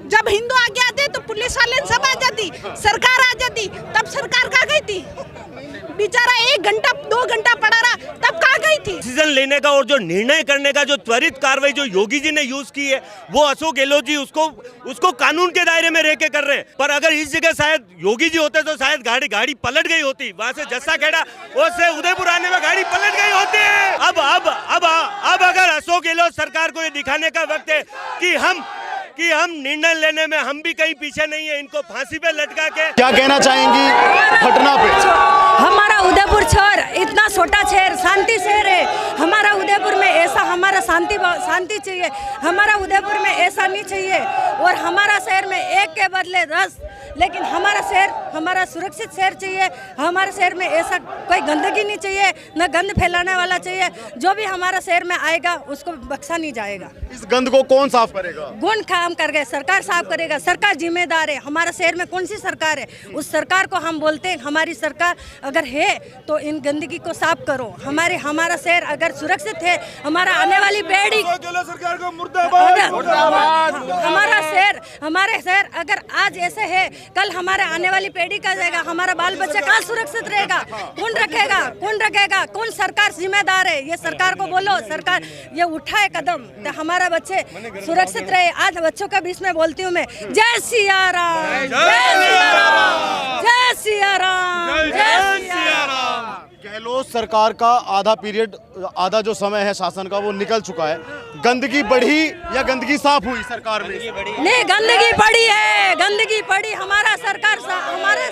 जब हिंदू आगे आते तो पुलिस वाले सब आ जाती, सरकार आ जाती, तब सरकार कहाँ गई थी? बेचारा 1 घंटा 2 घंटा पड़ा रहा, तब कहाँ गई थी? डिसीजन लेने का और जो निर्णय करने का जो त्वरित कार्रवाई जो योगी जी ने यूज की है, वो अशोक गहलोत जी उसको कानून के दायरे में रह के कर रहे हैं। पर अगर इस जगह शायद योगी जी होते तो शायद गाड़ी पलट गई होती, वहां से जस्सा खेड़ा और से उदयपुर आने में गाड़ी पलट गई होती है। अब अगर अशोक गहलोत सरकार को ये दिखाने का वक्त है कि हम निर्णय लेने में हम भी कहीं पीछे नहीं है, इनको फांसी पे लटका के। क्या कहना चाहेंगी घटना पे? हमारा उदयपुर शहर इतना छोटा शहर, शांति शहर है। हमारा उदयपुर में ऐसा हमारा शांति चाहिए, हमारा उदयपुर में ऐसा नहीं चाहिए। और हमारा शहर में 1 के बदले 10, लेकिन हमारा शहर हमारा सुरक्षित शहर चाहिए। हमारे शहर में ऐसा कोई गंदगी नहीं चाहिए, न गंद फैलाने वाला चाहिए। जो भी हमारा शहर में आएगा उसको बख्शा नहीं जाएगा। इस गंद को कौन साफ करेगा? कौन काम कर गए? सरकार साफ करेगा। सरकार जिम्मेदार है। हमारे शहर में कौन सी सरकार है? उस सरकार को हम बोलते हैं हमारी सरकार अगर है तो इन गंदगी को साफ करो। हमारा शहर अगर सुरक्षित है, हमारा आने वाली पीढ़ी सरकार को मुर्दाबाद। हमारे शहर अगर आज ऐसे है, कल हमारे आने वाली पीढ़ी का जाएगा, हमारा बाल बच्चा कहाँ सुरक्षित रहेगा? कौन रखेगा? कौन सरकार जिम्मेदार है? ये सरकार को बोलो, सरकार ये उठाए कदम तो हमारा बच्चे सुरक्षित रहे। आज बच्चों के बीच में बोलती हूँ मैं, जय सिया राम, जय सिया राम, जय सिया राम, जय सिया राम। गहलोत सरकार का आधा जो समय है शासन का वो निकल चुका है। गंदगी बढ़ी या गंदगी साफ हुई सरकार में? नहीं, गंदगी पड़ी है, गंदगी पड़ी। हमारे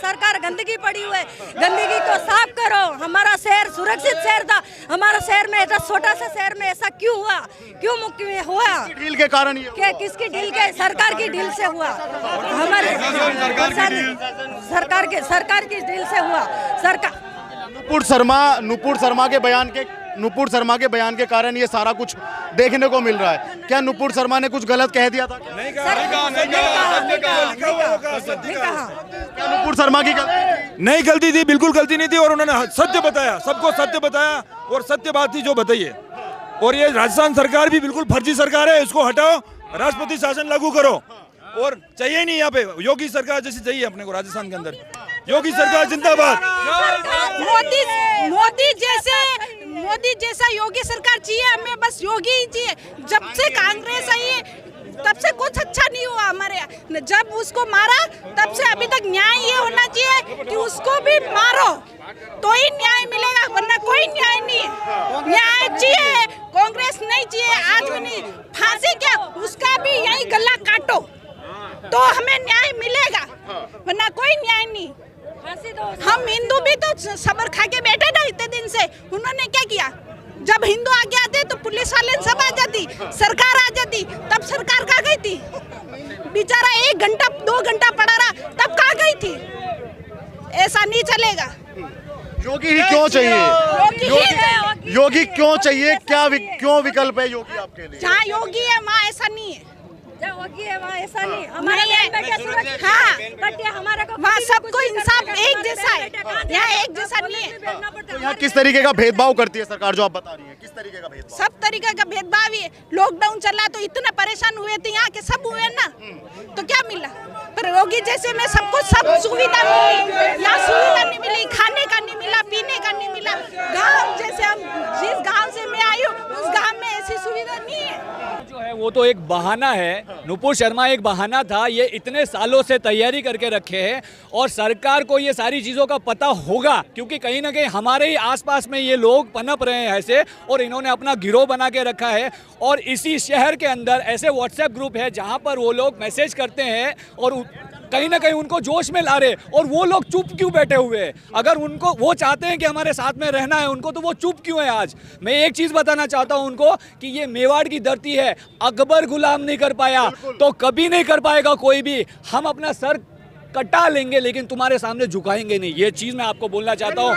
सरकार गंदगी पड़ी हुई है। गंदगी को साफ करो। हमारा शहर सुरक्षित शहर था। हमारा शहर में ऐसा छोटा सा शहर में ऐसा क्यों हुआ? क्यों मुक्ति हुआ? ढील के कारण ये क्या? किसकी ढील के? सरकार की ढील से हुआ। हमारे सरकार की ढील से हुआ। सरकार नुपुर शर्मा के बयान के कारण ये सारा कुछ देखने को मिल रहा है। क्या नुपुर शर्मा ने कुछ गलत कह दिया था? नहीं कहा। क्या नुपुर शर्मा की नहीं गलती थी, बिल्कुल गलती नहीं थी। और उन्होंने सत्य बताया, सबको सत्य बताया और सत्य बात थी जो बताई है। और ये राजस्थान सरकार भी बिल्कुल फर्जी सरकार है, इसको हटाओ, राष्ट्रपति शासन लागू करो। और चाहिए नहीं यहाँ पे योगी सरकार जैसी चाहिए अपने को राजस्थान के अंदर। योगी सरकार जिंदाबाद। मोदी जैसा योगी सरकार चाहिए हमें, बस योगी ही चाहिए। जब से कांग्रेस आई है तब से कुछ अच्छा नहीं हुआ हमारे यहाँ। जब उसको मारा तब से अभी तक न्याय ये होना चाहिए कि उसको भी मारो तो ही न्याय मिलेगा, वरना कोई न्याय नहीं है। न्याय चाहिए, कांग्रेस नहीं चाहिए। आज भी नहीं, फांसी क्या, उसका भी यही गला काटो तो हमें न्याय मिलेगा, वरना कोई न्याय नहीं। हम हिंदू भी तो सबर खा के बैठे ना इतने दिन से। उन्होंने क्या किया? जब हिंदू आगे आते तो पुलिस वाले सब आ जाती, सरकार आ जाती, तब सरकार कहाँ गई थी? बेचारा 1 घंटा 2 घंटा पड़ा रहा, तब कहाँ गई थी? ऐसा नहीं चलेगा। योगी ही क्यों चाहिए? योगी क्यों चाहिए? क्यों विकल्प है योगी आपके लिए? जहाँ योगी है वहाँ ऐसा नहीं है। होगी है वहाँ ऐसा नहीं। हमारा वहाँ सबको इंसाफ एक जैसा है, यहाँ एक जैसा नहीं है। तो यहाँ किस तरीके का भेदभाव करती है सरकार जो आप बता रही है? किस तरीके का भेदभाव? सब तरीके का भेदभाव ही है। लॉकडाउन चला तो इतना परेशान हुए थे, यहाँ के सब हुए ना, तो क्या मिला? पर योगी जैसे में सबको सब सुविधा मिली, यहाँ सुविधा नहीं मिली, खाने का नहीं मिला, पीने का नहीं मिला। गाँव जैसे हम जिस गाँव से मैं आई हूँ उस गाँव में ऐसी सुविधा नहीं है। जो है वो तो एक बहाना है। नुपुर शर्मा एक बहाना था। ये इतने सालों से तैयारी करके रखे हैं और सरकार को ये सारी चीज़ों का पता होगा, क्योंकि कहीं ना कहीं हमारे ही आसपास में ये लोग पनप रहे हैं ऐसे, और इन्होंने अपना गिरोह बना के रखा है। और इसी शहर के अंदर ऐसे व्हाट्सएप ग्रुप है जहाँ पर वो लोग मैसेज करते हैं और कहीं ना कहीं उनको जोश में ला रहे, और वो लोग चुप क्यों बैठे हुए हैं? अगर उनको वो चाहते हैं कि हमारे साथ में रहना है उनको, तो वो चुप क्यों है? आज मैं एक चीज़ बताना चाहता हूं उनको कि ये मेवाड़ की धरती है। अकबर गुलाम नहीं कर पाया तो कभी नहीं कर पाएगा कोई भी। हम अपना सर कटा लेंगे लेकिन तुम्हारे सामने झुकाएंगे नहीं। ये चीज़ मैं आपको बोलना चाहता हूँ।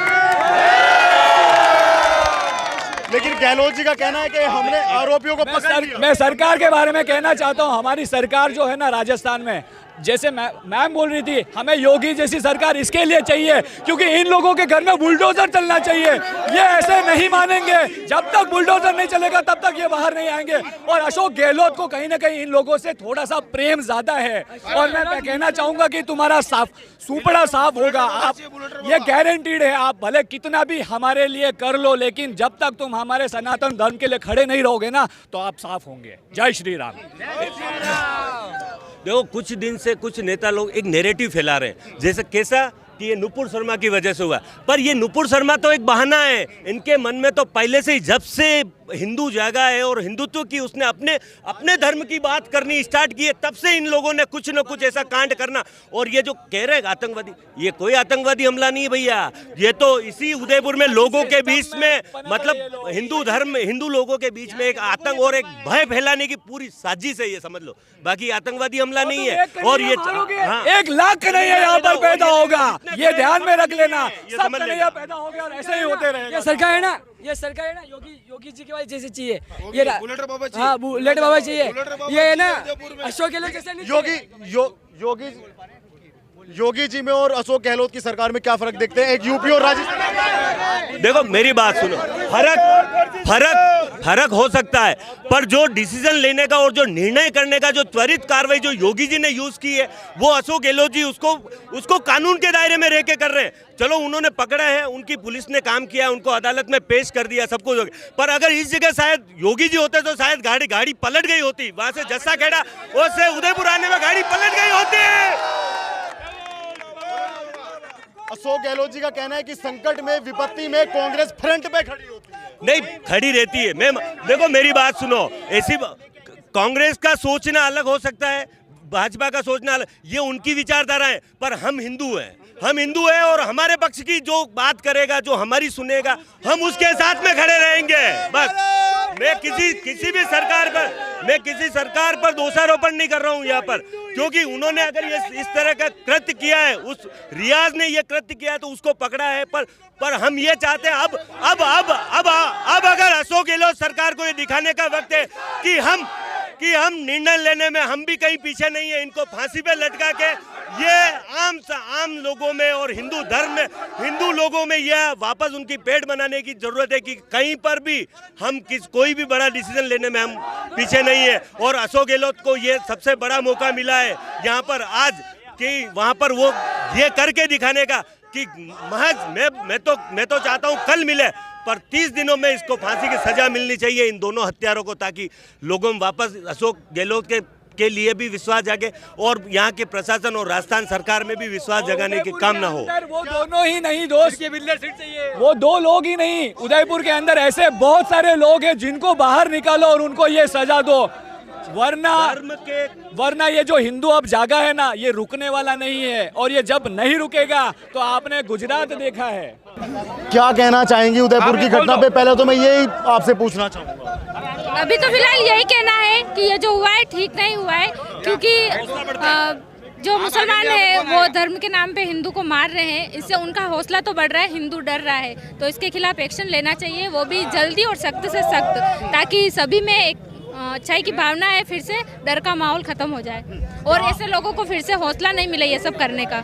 लेकिन गहलोत जी का कहना है कि हमने आरोपियों को पकड़ लिया। मैं सरकार के बारे में कहना चाहता हूं, हमारी सरकार जो है ना राजस्थान में, जैसे मैम बोल रही थी, हमें योगी जैसी सरकार इसके लिए चाहिए क्योंकि इन लोगों के घर में बुलडोजर चलना चाहिए। ये ऐसे नहीं मानेंगे, जब तक बुलडोजर नहीं चलेगा तब तक ये बाहर नहीं आएंगे। और अशोक गहलोत को कहीं ना कहीं इन लोगों से थोड़ा सा प्रेम ज्यादा है और मैं कहना चाहूंगा कि तुम्हारा सुपड़ा साफ होगा, आप ये गारंटीड है। आप भले कितना भी हमारे लिए कर लो, लेकिन जब तक तुम हमारे सनातन धर्म के लिए खड़े नहीं रहोगे ना तो आप साफ होंगे। जय श्री राम। देखो, कुछ दिन से कुछ नेता लोग एक नैरेटिव फैला रहे हैं, जैसे कैसा कि ये नुपुर शर्मा की वजह से हुआ, पर ये नुपुर शर्मा तो एक बहाना है। इनके मन में तो पहले से ही, जब से हिंदू जागा है और हिंदुत्व की उसने अपने धर्म की बात करनी स्टार्ट की है, तब से इन लोगों ने कुछ न कुछ ऐसा कांड करना। और ये जो कह रहे हैं आतंकवादी, ये कोई आतंकवादी हमला नहीं है भैया, ये तो इसी उदयपुर में लोगों के बीच में, मतलब हिंदू लोगों के बीच में एक आतंक और एक भय फैलाने की पूरी साजिश है, ये समझ लो। बाकी आतंकवादी हमला नहीं है। और ये 1 लाख नहीं है यहाँ पर पैदा होगा, ये ध्यान में रख लेना, सब कन्हैया पैदा हो गया और ऐसे ही होते रहेगा। ये सरकार है ना, योगी जी के बाद जैसे चाहिए, ये बुलेट बाबा चाहिए, हाँ बुलेट बाबा चाहिए, ये है ना अशोक गहलोत जैसे नहीं। योगी जी में और अशोक गहलोत की सरकार में क्या फर्क देखते हैं, एक यूपी और राजस्थान? देखो, मेरी बात सुनो, फर्क हो सकता है, पर जो डिसीजन लेने का और जो निर्णय करने का जो त्वरित कार्रवाई जो योगी जी ने यूज की है, वो अशोक गहलोत जी उसको कानून के दायरे में रह के कर रहे हैं। चलो, उन्होंने पकड़ा है, उनकी पुलिस ने काम किया, उनको अदालत में पेश कर दिया, सब कुछ हो गया। पर अगर इस जगह शायद योगी जी होते तो शायद गाड़ी पलट गई होती, वहां से जस्सा खेड़ा और से उदयपुर आने में गाड़ी पलट गई होती। अशोक गहलोत जी का कहना है कि संकट में, विपत्ति में कांग्रेस फ्रंट पे खड़ी होती है। नहीं, खड़ी रहती है। देखो, मेरी बात सुनो, ऐसी कांग्रेस का सोचना अलग हो सकता है, भाजपा का सोचना अलग, ये उनकी विचारधारा है, पर हम हिंदू हैं और हमारे पक्ष की जो बात करेगा, जो हमारी सुनेगा, हम उसके साथ में खड़े रहेंगे। बस मैं किसी भी सरकार पर दोषारोपण नहीं कर रहा हूं यहाँ पर, क्योंकि उन्होंने अगर ये इस तरह का कृत्य किया है, उस रियाज ने ये कृत्य किया है तो उसको पकड़ा है। पर हम ये चाहते हैं अब अगर अशोक गहलोत सरकार को ये दिखाने का वक्त है कि हम निर्णय लेने में हम भी कहीं पीछे नहीं है। इनको फांसी पे लटका के ये आम लोगों में और हिंदू धर्म में, हिंदू लोगों में यह वापस उनकी पेट बनाने की जरूरत है कि कहीं पर भी हम कोई भी बड़ा डिसीजन लेने में हम पीछे नहीं है। और अशोक गहलोत को ये सबसे बड़ा मौका मिला है यहाँ पर आज, कि वहाँ पर वो ये करके दिखाने का कि महज मैं तो चाहता हूँ कल मिले, पर 30 दिनों में इसको फांसी की सजा मिलनी चाहिए इन दोनों हत्यारों को, ताकि लोगों में वापस अशोक गहलोत के लिए भी विश्वास जागे और यहाँ के प्रशासन और राजस्थान सरकार में भी विश्वास जगाने के काम ना हो। वो दोनों ही नहीं दोस्त, वो 2 लोग ही नहीं, उदयपुर के अंदर ऐसे बहुत सारे लोग हैं जिनको बाहर निकालो और उनको ये सजा दो, वरना ये जो हिंदू अब जागा है ना, ये रुकने वाला नहीं है। और ये जब नहीं रुकेगा तो आपने गुजरात देखा है। क्या कहना चाहेंगी उदयपुर की घटना पे? पहले तो मैं यही आपसे पूछना चाहूंगा। अभी तो फिलहाल यही कहना है कि ये जो हुआ है ठीक नहीं हुआ है, क्योंकि जो मुसलमान है वो धर्म के नाम पे हिंदू को मार रहे हैं, इससे उनका हौसला तो बढ़ रहा है, हिंदू डर रहा है। तो इसके खिलाफ एक्शन लेना चाहिए, वो भी जल्दी और सख्त से सख्त, ताकि सभी में एक अच्छाई की भावना है, फिर से डर का माहौल खत्म हो जाए और ऐसे लोगों को फिर से हौसला नहीं मिले ये सब करने का।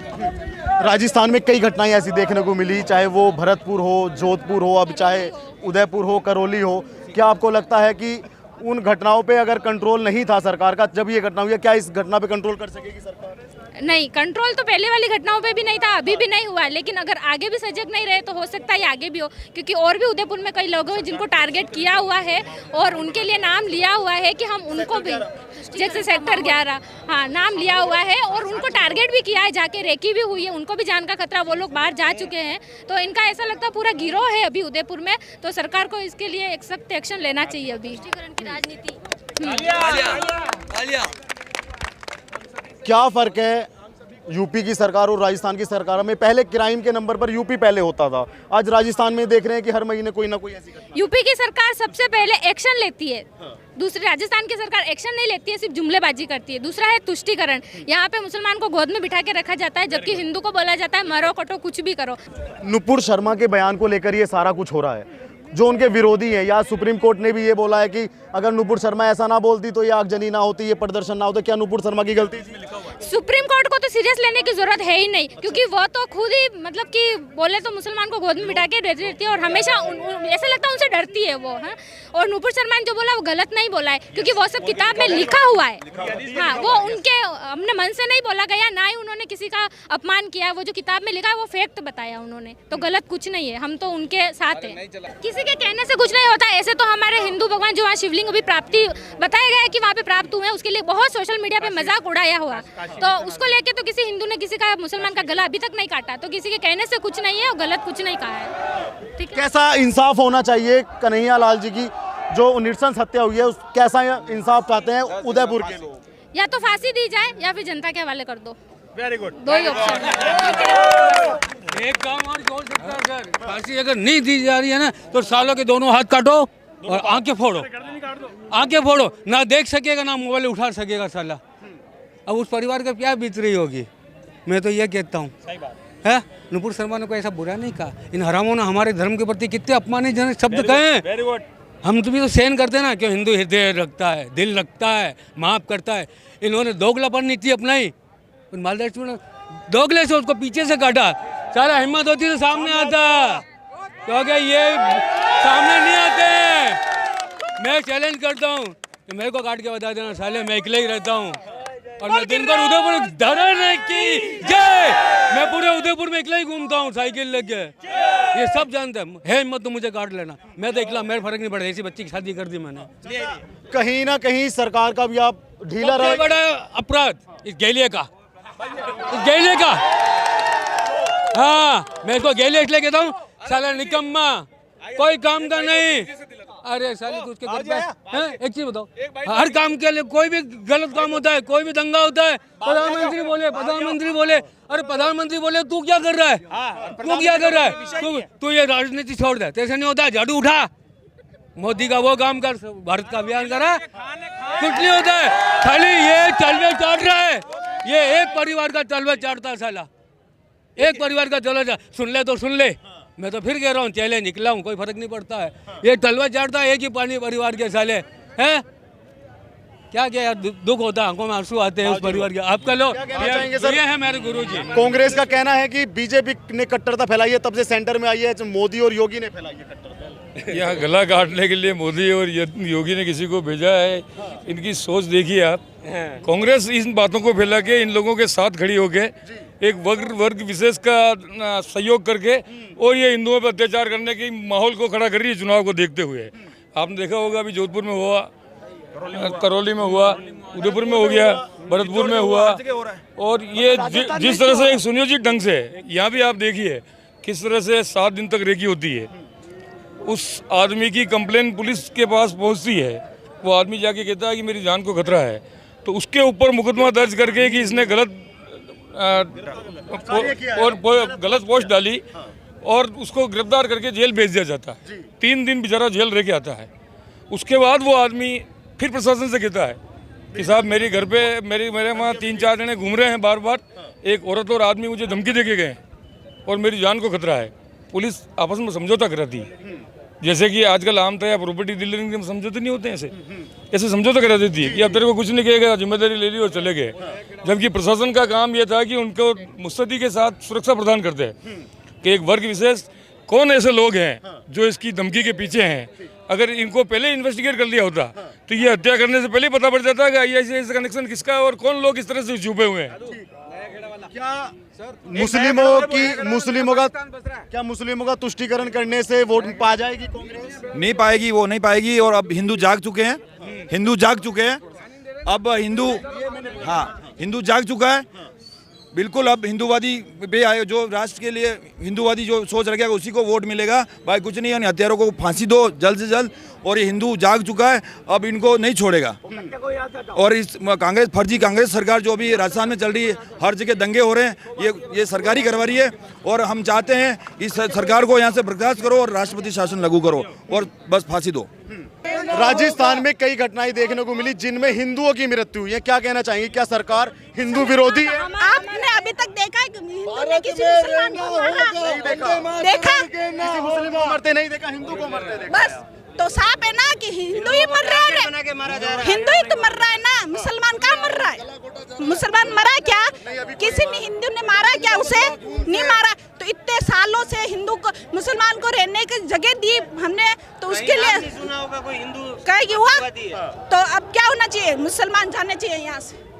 राजस्थान में कई घटनाएं ऐसी देखने को मिली, चाहे वो भरतपुर हो, जोधपुर हो, अब चाहे उदयपुर हो, करौली हो। क्या आपको लगता है कि उन घटनाओं पे अगर कंट्रोल नहीं था सरकार का जब ये घटना हुई, क्या इस घटना पे कंट्रोल कर सकेगी सरकार? नहीं, कंट्रोल तो पहले वाली घटनाओं पे भी नहीं था, अभी भी नहीं हुआ, लेकिन अगर आगे भी सजग नहीं रहे तो हो सकता है आगे भी हो, क्योंकि और भी उदयपुर में कई लोग हैं जिनको टारगेट किया हुआ है और उनके लिए नाम लिया हुआ है कि हम उनको भी, जैसे सेक्टर 11, हाँ नाम लिया हुआ है और उनको टारगेट भी किया है, जाके रेकी भी हुई है, उनको भी जान का खतरा, वो लोग बाहर जा चुके हैं। तो इनका ऐसा लगता है पूरा गिरोह है अभी उदयपुर में, तो सरकार को इसके लिए एक सख्त एक्शन लेना चाहिए। अभी की राजनीति क्या फर्क है यूपी की सरकार और राजस्थान की सरकार में? पहले क्राइम के नंबर पर यूपी पहले होता था, आज राजस्थान में देख रहे हैं कि हर महीने कोई ना कोई ऐसी घटना। यूपी की सरकार सबसे पहले एक्शन लेती है, दूसरी राजस्थान की सरकार एक्शन नहीं लेती है, सिर्फ जुमलेबाजी करती है। दूसरा है तुष्टीकरण, यहाँ पे मुसलमान को गोद में बिठा के रखा जाता है, जबकि हिंदू को बोला जाता है मरो कटो कुछ भी करो। नुपुर शर्मा के बयान को लेकर ये सारा कुछ हो रहा है, जो उनके विरोधी हैं, या सुप्रीम कोर्ट ने भी ये बोला है कि अगर नुपुर शर्मा ऐसा ना बोलती तो ये आगजनी ना होती, ये प्रदर्शन ना होता। क्या नुपुर शर्मा की गलती इसमें लिखा हुआ है? सुप्रीम कोर्ट को तो सीरियस लेने की जरूरत है ही नहीं, क्योंकि वो तो खुद ही मतलब कि बोले तो मुसलमान को गोद में बिठा के रहती है और हमेशा ऐसा लगता है उनसे डरती है वो। हाँ, और नुपुर शर्मा ने जो बोला वो गलत नहीं बोला है, क्योंकि वो सब किताब में लिखा हुआ है। हाँ, वो उनके अपने मन से नहीं बोला गया, ना ही उन्होंने किसी का अपमान किया। वो जो किताब में लिखा है वो फैक्ट बताया उन्होंने, तो गलत कुछ नहीं है। हम तो उनके साथ हैं, किसी के कहने से कुछ नहीं होता। ऐसे तो हमारे हिंदू भगवान जो वहाँ शिवलिंग अभी प्राप्ति बताया गया है कि वहाँ पे प्राप्त हुए हैं, उसके लिए बहुत सोशल मीडिया पे मजाक उड़ाया हुआ, तो उसको लेके तो किसी हिंदू ने किसी का मुसलमान का गला अभी तक नहीं काटा, तो किसी के कहने से कुछ नहीं है और गलत कुछ नहीं कहा है। ठीक है, कैसा इंसाफ होना चाहिए कन्हैया लाल जी की जो नृशंस हत्या हुई है, कैसा इंसाफ चाहते हैं उदयपुर के लोग? या तो फांसी दी जाए या फिर जनता के हवाले कर दो, वेरी गुड, दो ही ऑप्शन है। एक काम और जोड़ सकता है सर, फांसी अगर नहीं दी जा रही है ना तो सालों के दोनों हाथ काटो और आंखें फोड़ो, आंखें फोड़ो, ना देख सकेगा ना मोबाइल उठा सकेगा साला। अब उस परिवार का क्या बीत रही होगी, मैं तो ये कहता हूँ है। नुपुर शर्मा ने कोई ऐसा बुरा नहीं कहा, इन हरामों ने हमारे धर्म के प्रति कितने अपमानजनक शब्द कहे। Very good. हम तो भी तो सहन करते हैं ना, क्यों हिंदू हृदय रखता है, दिल रखता है, माफ करता है। इन्होंने दोगलापन नीति अपनाई, मालदास में दोगले से उसको पीछे से काटा। सारा हिम्मत होती तो सामने आता, क्योंकि ये सामने नहीं आते। मैं चैलेंज करता हूँ कि मेरे को काट के बता देना साले, मैं अकेले ही रहता हूँ और मैं दिन भर उदयपुर धरने की जय, मैं पूरे उदयपुर में अकेला ही घूमता हूँ साइकिल लेके, ये सब जानते हैं। है हिम्मत तो मुझे काट लेना, मैं तो अकेला, मेरे फर्क नहीं पड़ता। ऐसी बच्ची की शादी कर दी मैंने। कहीं ना कहीं सरकार का भी आप ढीला सबसे बड़ा अपराध इस गैलिए का, इस गैलिए का। हाँ, मैं इसको गैलिए इसलिए कहता हूँ, साला निकम्मा, कोई काम का नहीं। अरे साले कुछ के घर पे हैं, एक चीज बताओ, हर काम के लिए कोई भी गलत काम होता है, कोई भी दंगा होता है, प्रधानमंत्री बोले, अरे प्रधानमंत्री बोले तू क्या कर रहा है, तू क्या कर रहा है, तू ये राजनीति छोड़ दे, तेरे से नहीं होता है, झाड़ू उठा, मोदी का वो काम कर, भारत का अभियान करा, कुछ नहीं होता है। खाली ये तलवे चाट रहा है, ये एक परिवार का तलवे चाटता है साला, एक परिवार का तलवा। सुन ले तो सुन ले, मैं तो फिर कह रहा हूँ चैलेंज निकला हूँ, कोई फर्क नहीं पड़ता है। ये तलवा चाटता है एक ही पानी परिवार के साले हैं। क्या क्या यार, दुख होता है, आंखों में आंसू आते हैं उस परिवार के। आपका लो, ये है मेरे गुरुजी। कांग्रेस का कहना है कि बीजेपी ने कट्टरता फैलाई है, तब से सेंटर में आई है, मोदी और योगी ने फैलाई है कट्टरता। यहाँ गला काटने के लिए मोदी और योगी ने किसी को भेजा है। इनकी सोच देखिए आप, कांग्रेस इन बातों को फैला के इन लोगों के साथ खड़ी होके एक वर्ग विशेष का सहयोग करके और ये हिंदुओं पर अत्याचार करने की माहौल को खड़ा कर रही है चुनाव को देखते हुए। आपने देखा होगा अभी जोधपुर में हुआ, करौली में हुआ, उदयपुर में हो गया, भरतपुर में हुआ, और ये जिस तरह से एक सुनियोजित ढंग से यहाँ भी आप देखिए किस तरह से 7 दिन तक रेकी होती है। उस आदमी की कंप्लेन पुलिस के पास पहुँचती है, वो आदमी जाके कहता है कि मेरी जान को खतरा है, तो उसके ऊपर मुकदमा दर्ज करके कि इसने गलत गलत पोस्ट डाली और उसको गिरफ्तार करके जेल भेज दिया जाता है। 3 दिन बेचारा जेल रह के आता है। उसके बाद वो आदमी फिर प्रशासन से कहता है कि साहब मेरे घर पे मेरे वहाँ 3-4 जने घूम रहे हैं बार बार, एक औरत और आदमी मुझे धमकी दे के गए और मेरी जान को खतरा है। पुलिस आपस में समझौता कराती है, जैसे कि आजकल आमतौर या प्रॉपर्टी डीलरिंग के समझौते नहीं होते हैं, ऐसे समझौता करा देती है कि अब तेरे को कुछ नहीं कहेगा, जिम्मेदारी ले ली और चले गए। जबकि प्रशासन का काम यह था कि उनको मुस्तैदी के साथ सुरक्षा प्रदान करते हैं कि एक वर्ग विशेष कौन ऐसे लोग हैं जो इसकी धमकी के पीछे हैं। अगर इनको पहले इन्वेस्टिगेट कर लिया होता तो ये हत्या करने से पहले पता पड़ जाता कि ISIS का कनेक्शन किसका है और कौन लोग इस तरह से छुपे हुए हैं। क्या मुस्लिमों का तुष्टीकरण करने से वोट पा जाएगी कांग्रेस? नहीं पाएगी, वो नहीं पाएगी। और अब हिंदू जाग चुके हैं, हिंदू जाग चुके हैं। अब हिंदू जाग चुका है बिल्कुल। अब हिंदूवादी पे आए, जो राष्ट्र के लिए हिंदूवादी जो सोच रखेगा उसी को वोट मिलेगा। भाई कुछ नहीं, यानी हत्यारों को फांसी दो जल्द से जल्द। और ये हिंदू जाग चुका है, अब इनको नहीं छोड़ेगा। और इस कांग्रेस, फर्जी कांग्रेस सरकार जो भी राजस्थान में चल रही है, हर जगह दंगे हो रहे हैं, ये सरकारी करवा रही है। और हम चाहते हैं इस सरकार को यहाँ से बर्खास्त करो और राष्ट्रपति शासन लागू करो और बस फांसी दो। राजस्थान में कई घटनाएं देखने को मिली जिनमें हिंदुओं की मृत्यु हुई है, क्या कहना चाहेंगे? क्या सरकार हिंदू विरोधी है? आपने अभी तक देखा है कि हिंदू ने किसी मुसलमान को मारा? देखा? किसी मुस्लिम को मरते नहीं देखा, हिंदू को मरते देखा। बस तो साफ है ना कि हिंदू ही मर रहा है, हिंदू ही तो मर रहा है ना, मुसलमान कहाँ मर रहा है? मुसलमान मरा क्या? किसी ने हिंदू ने मारा क्या उसे? नहीं मारा। तो इतने सालों से हिंदू को मुसलमान को रहने की जगह दी हमने, तो उसके लिए सुना होगा कोई हिंदू कहेगी हुआ, तो अब क्या होना चाहिए? मुसलमान जाने चाहिए यहाँ से।